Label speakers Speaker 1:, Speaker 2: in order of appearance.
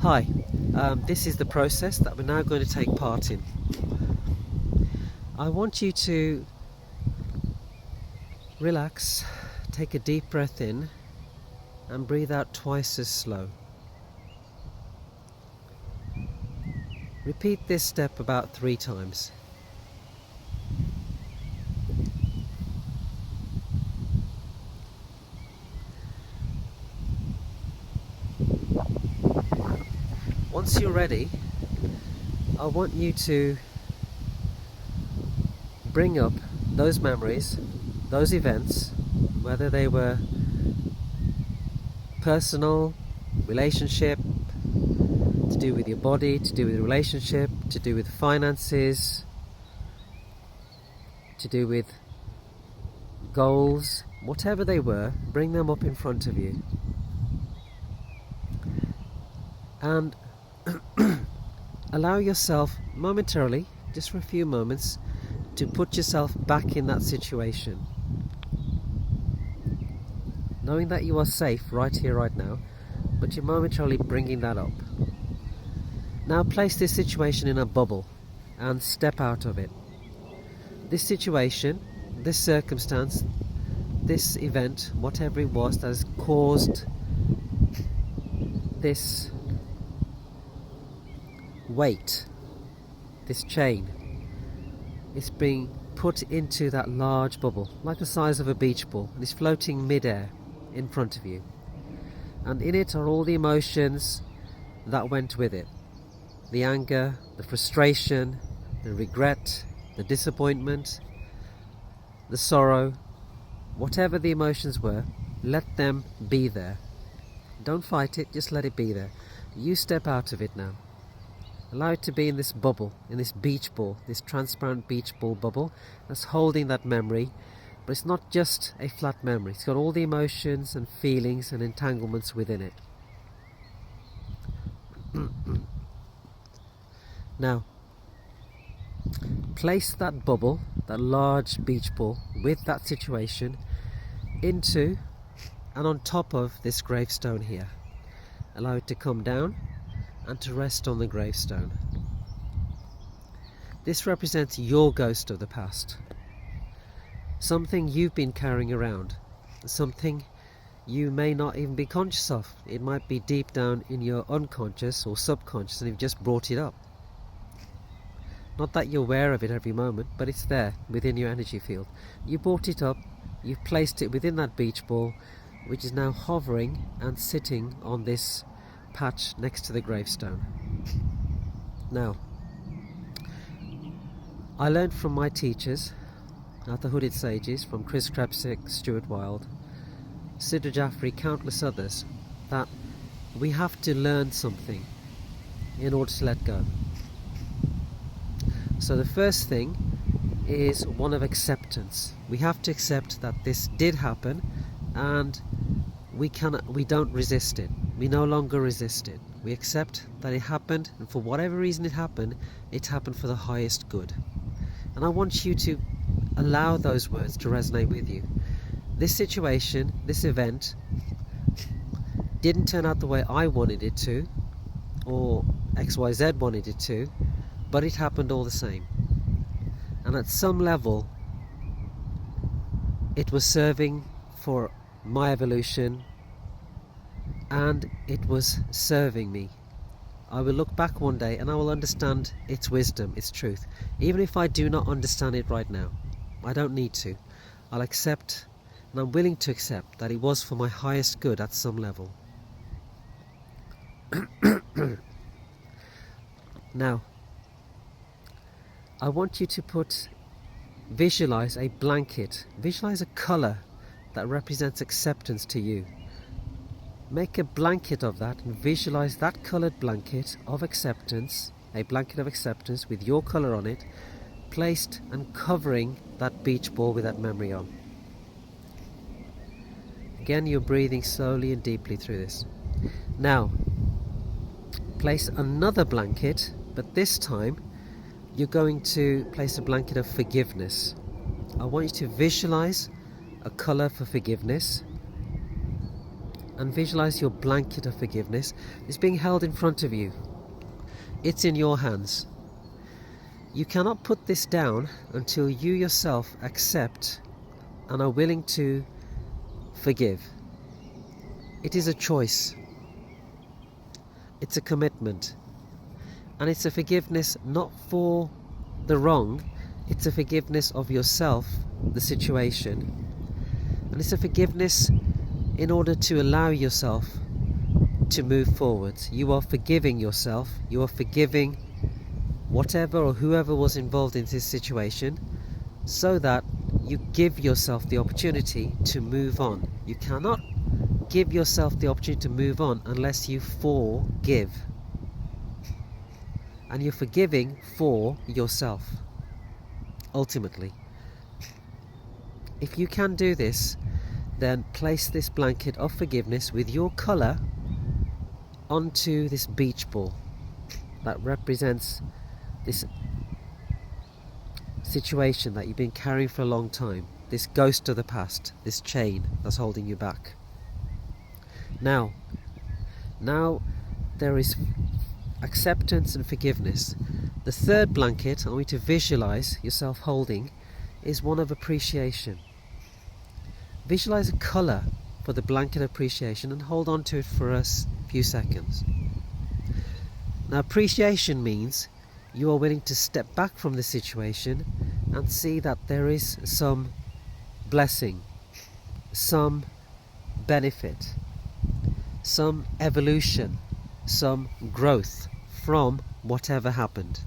Speaker 1: Hi, this is the process that we're now going to take part in. I want you to relax, take a deep breath in and breathe out twice as slow. Repeat this step about 3 times. Once you're ready, I want you to bring up those memories, those events, whether they were personal, relationship, to do with your body, to do with relationship, to do with finances, to do with goals, whatever they were, bring them up in front of you. And allow yourself momentarily, just for a few moments, to put yourself back in that situation. Knowing that you are safe right here, right now, but you're momentarily bringing that up. Now place this situation in a bubble and step out of it. This situation, this circumstance, this event, whatever it was that has caused this weight, this chain, is being put into that large bubble, like the size of a beach ball, and is floating mid-air in front of you. And in it are all the emotions that went with it. The anger, the frustration, the regret, the disappointment, the sorrow, whatever the emotions were, let them be there. Don't fight it, just let it be there. You step out of it now. Allow it to be in this bubble, in this beach ball, this transparent beach ball bubble that's holding that memory. But it's not just a flat memory. It's got all the emotions and feelings and entanglements within it. Now, place that bubble, that large beach ball, with that situation into and on top of this gravestone here. Allow it to come down and to rest on the gravestone. This represents your ghost of the past. Something you've been carrying around. Something you may not even be conscious of. It might be deep down in your unconscious or subconscious and you've just brought it up. Not that you're aware of it every moment, but it's there within your energy field. You brought it up, you've placed it within that beach ball, which is now hovering and sitting on this patch next to the gravestone. Now, I learned from my teachers at the Hooded Sages, from Chris Krebsick, Stuart Wilde, Siddha Jaffrey, countless others, that we have to learn something in order to let go. So the first thing is one of acceptance. We have to accept that this did happen and we don't resist it. We no longer resist it. We accept that it happened, and for whatever reason it happened for the highest good. And I want you to allow those words to resonate with you. This situation, this event, didn't turn out the way I wanted it to, or XYZ wanted it to, but it happened all the same. And at some level, it was serving for my evolution, and it was serving me. I will look back one day and I will understand its wisdom, its truth. Even if I do not understand it right now, I don't need to. I'll accept, and I'm willing to accept, that it was for my highest good at some level. Now, I want you to visualize a blanket, visualize a color that represents acceptance to you. Make a blanket of that and visualize that colored blanket of acceptance, a blanket of acceptance with your color on it, placed and covering that beach ball with that memory on. Again, you're breathing slowly and deeply through this. Now, place another blanket, but this time you're going to place a blanket of forgiveness. I want you to visualize a color for forgiveness and visualize your blanket of forgiveness is being held in front of you. It's in your hands. You cannot put this down until you yourself accept and are willing to forgive. It is a choice. It's a commitment. And it's a forgiveness not for the wrong, it's a forgiveness of yourself, the situation. And it's a forgiveness in order to allow yourself to move forward. You are forgiving yourself, you are forgiving whatever or whoever was involved in this situation, so that you give yourself the opportunity to move on. You cannot give yourself the opportunity to move on unless you forgive. And you're forgiving for yourself, ultimately. If you can do this, then place this blanket of forgiveness with your colour onto this beach ball that represents this situation that you've been carrying for a long time, this ghost of the past, this chain that's holding you back. Now there is acceptance and forgiveness. The third blanket I want you to visualize yourself holding is one of appreciation. Visualize a colour for the blanket of appreciation and hold on to it for a few seconds. Now, appreciation means you are willing to step back from the situation and see that there is some blessing, some benefit, some evolution, some growth from whatever happened.